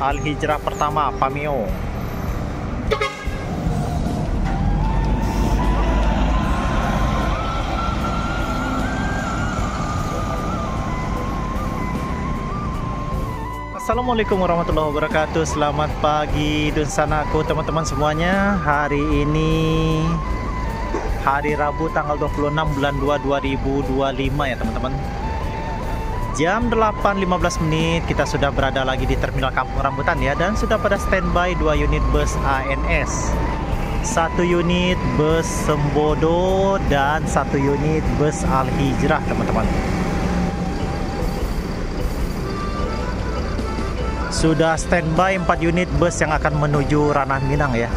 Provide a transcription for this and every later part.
Al Hijrah pertama Pameo. Assalamualaikum warahmatullahi wabarakatuh. Selamat pagi dunsanaku teman-teman semuanya. Hari ini hari Rabu tanggal 26 bulan 2 2025 ya teman-teman. Jam 8.15 menit kita sudah berada lagi di Terminal Kampung Rambutan ya, dan sudah pada standby 2 unit bus ANS, 1 unit bus Sembodo dan 1 unit bus Al Hijrah teman-teman. Sudah standby 4 unit bus yang akan menuju Ranah Minang ya.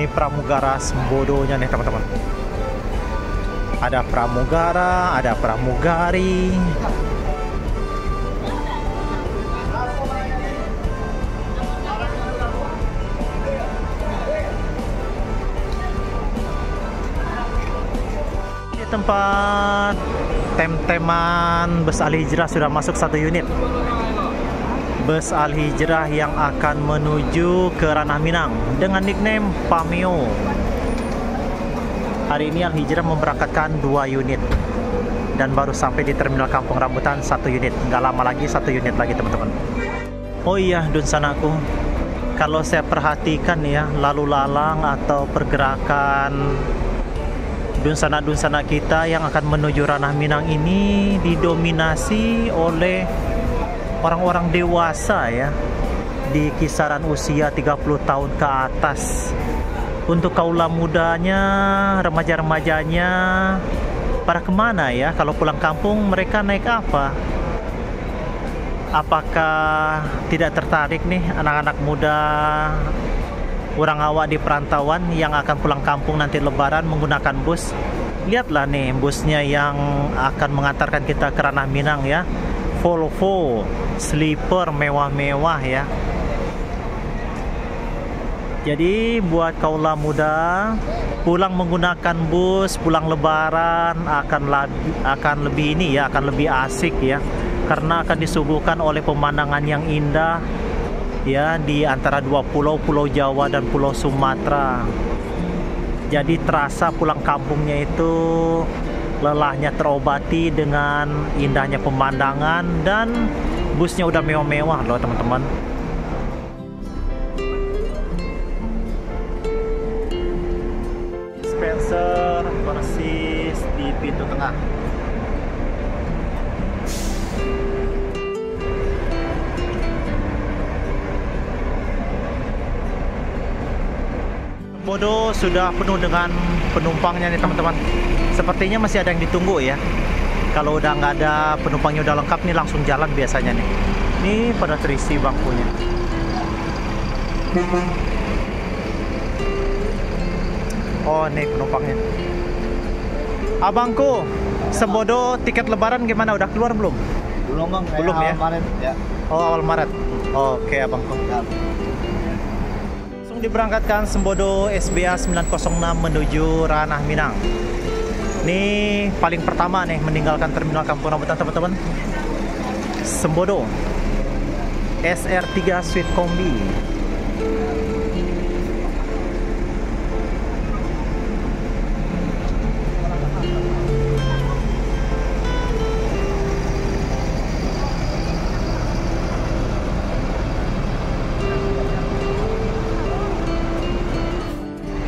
Ini pramugara Sembodonya nih teman-teman. Ada pramugara, ada pramugari. Tempat tem-teman bus Al Hijrah sudah masuk 1 unit. Bus Al Hijrah yang akan menuju ke Ranah Minang dengan nickname Pameo. Hari ini Al Hijrah memberangkatkan 2 unit dan baru sampai di Terminal Kampung Rambutan 1 unit. Nggak lama lagi 1 unit lagi teman-teman. Oh iya dunsanaku, kalau saya perhatikan ya, lalu lalang atau pergerakan dunsana-dunsana kita yang akan menuju Ranah Minang ini didominasi oleh orang-orang dewasa ya, di kisaran usia 30 tahun ke atas. Untuk kaula mudanya, remaja-remajanya, pada kemana ya? Kalau pulang kampung mereka naik apa? Apakah tidak tertarik nih anak-anak muda orang awak di perantauan yang akan pulang kampung nanti lebaran menggunakan bus? Lihatlah nih busnya yang akan mengantarkan kita ke Ranah Minang ya. Volvo sleeper mewah-mewah ya. Jadi buat kaula muda pulang menggunakan bus, pulang lebaran akan lebih ini ya, akan lebih asik ya, karena akan disuguhkan oleh pemandangan yang indah ya di antara 2 pulau, Pulau Jawa dan Pulau Sumatera. Jadi terasa pulang kampungnya itu lelahnya terobati dengan indahnya pemandangan, dan busnya udah mewah-mewah loh teman-teman. Dispenser persis di pintu tengah. Sembodo sudah penuh dengan penumpangnya nih teman-teman. Sepertinya masih ada yang ditunggu ya. Kalau udah nggak ada penumpangnya, udah lengkap nih, langsung jalan biasanya nih. Ini pada terisi bangkunya. Oh nih penumpangnya. Abangku, Sembodo tiket lebaran gimana? Udah keluar belum? Belum bang, Belum ya? awal Maret ya. Oh awal Maret. Oke abangku. Ya. Diberangkatkan Sembodo SBA 906 menuju Ranah Minang. Ini paling pertama nih meninggalkan Terminal Kampung Rambutan teman-teman. Sembodo SR3 Suite Kombi.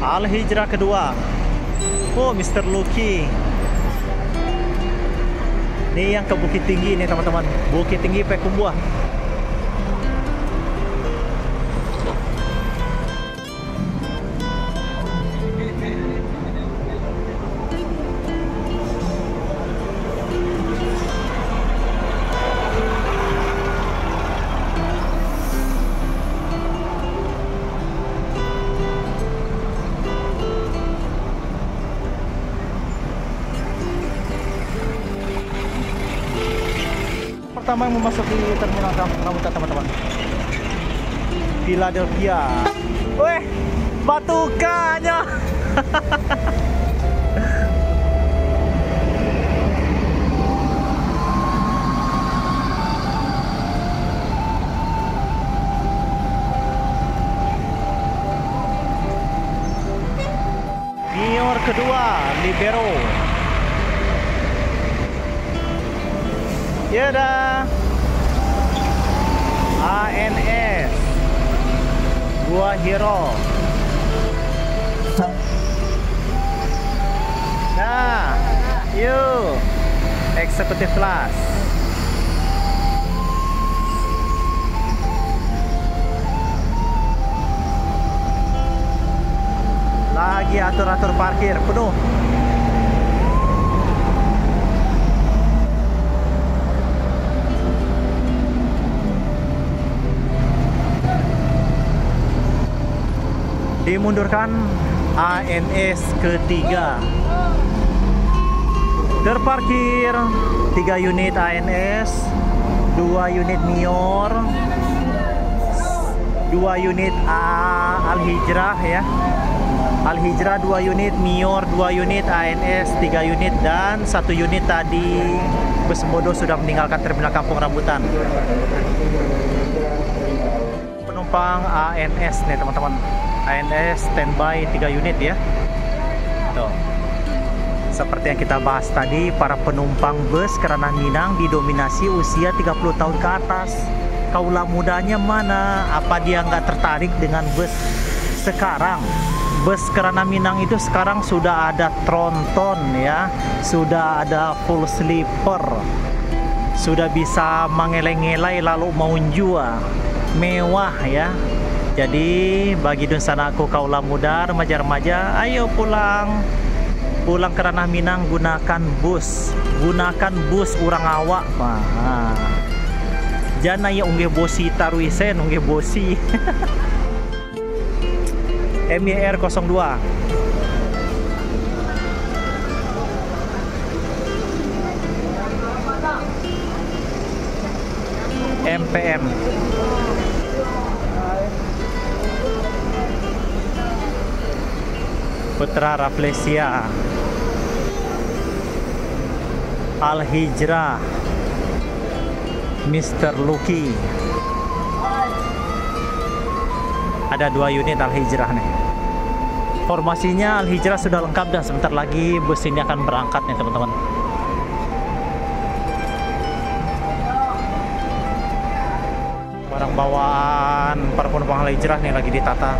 Al Hijrah kedua. Oh, Mr. Lucky. Ini yang ke Bukit Tinggi nih teman-teman. Bukit Tinggi Payakumbuh. pertama yang memasuki Terminal Kampung Rambutan, teman-teman. Philadelphia. Weh, batukannya. Nior kedua, Libero. Ya dah. ANS Gua Hero. Nah, yuk eksekutif kelas. Lagi atur-atur parkir penuh. Dimundurkan ANS ketiga. Terparkir 3 unit ANS, 2 unit Nior, 2 unit Al-Hijrah ya. Al-Hijrah 2 unit, Nior 2 unit, ANS 3 unit, dan 1 unit tadi bus Modo sudah meninggalkan terminal Kampung Rambutan. Penumpang ANS nih teman-teman. ANS standby 3 unit ya. Tuh. Seperti yang kita bahas tadi, para penumpang bus Kerana Minang didominasi usia 30 tahun ke atas. Kaula mudanya mana? Apa dia nggak tertarik dengan bus sekarang? Bus Kerana Minang itu sekarang sudah ada tronton ya, sudah ada full sleeper, sudah bisa mengeleng-elai lalu maunjua, mewah ya. Jadi bagi dunsanaku kaula muda, remaja-remaja, ayo pulang Kerana Minang, gunakan bus urang awak. Jangan ya unggih bosi taruisen, unggih bosi. MYR 02. MPM. Putra Rafflesia. Al-Hijrah. Mr. Lucky. Ada 2 unit Al-Hijrah nih. Formasinya Al-Hijrah sudah lengkap dan sebentar lagi bus ini akan berangkat nih teman-teman. Barang bawaan para penumpang Al-Hijrah nih lagi ditata.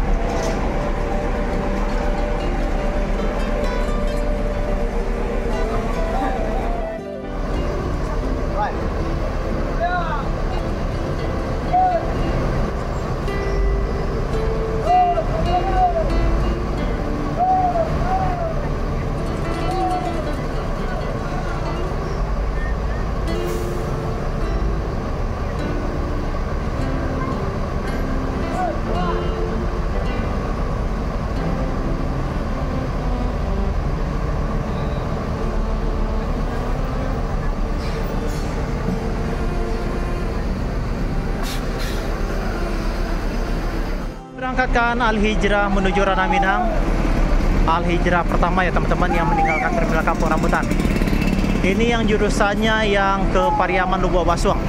Berangkatkan Al-Hijrah menuju Ranah Minang. Al-Hijrah pertama ya teman-teman yang meninggalkan terminal Kampung Rambutan. Ini yang jurusannya yang ke Pariaman Lubuk Basuang.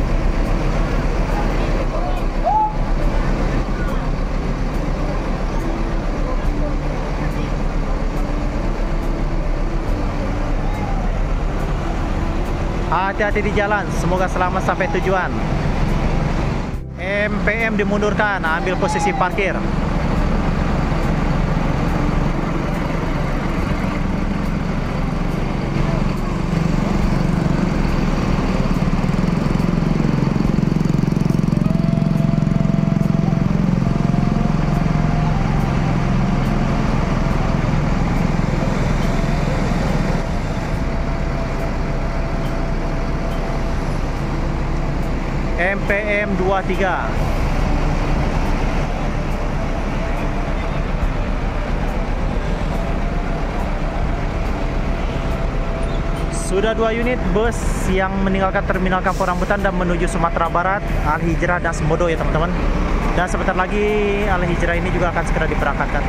Hati-hati di jalan, semoga selamat sampai tujuan. MPM dimundurkan, ambil posisi parkir. MPM 23. Sudah 2 unit bus yang meninggalkan terminal Kampung Rambutan dan menuju Sumatera Barat, Al-Hijrah dan Semodo ya teman-teman. Dan sebentar lagi Al-Hijrah ini juga akan segera diberangkatkan.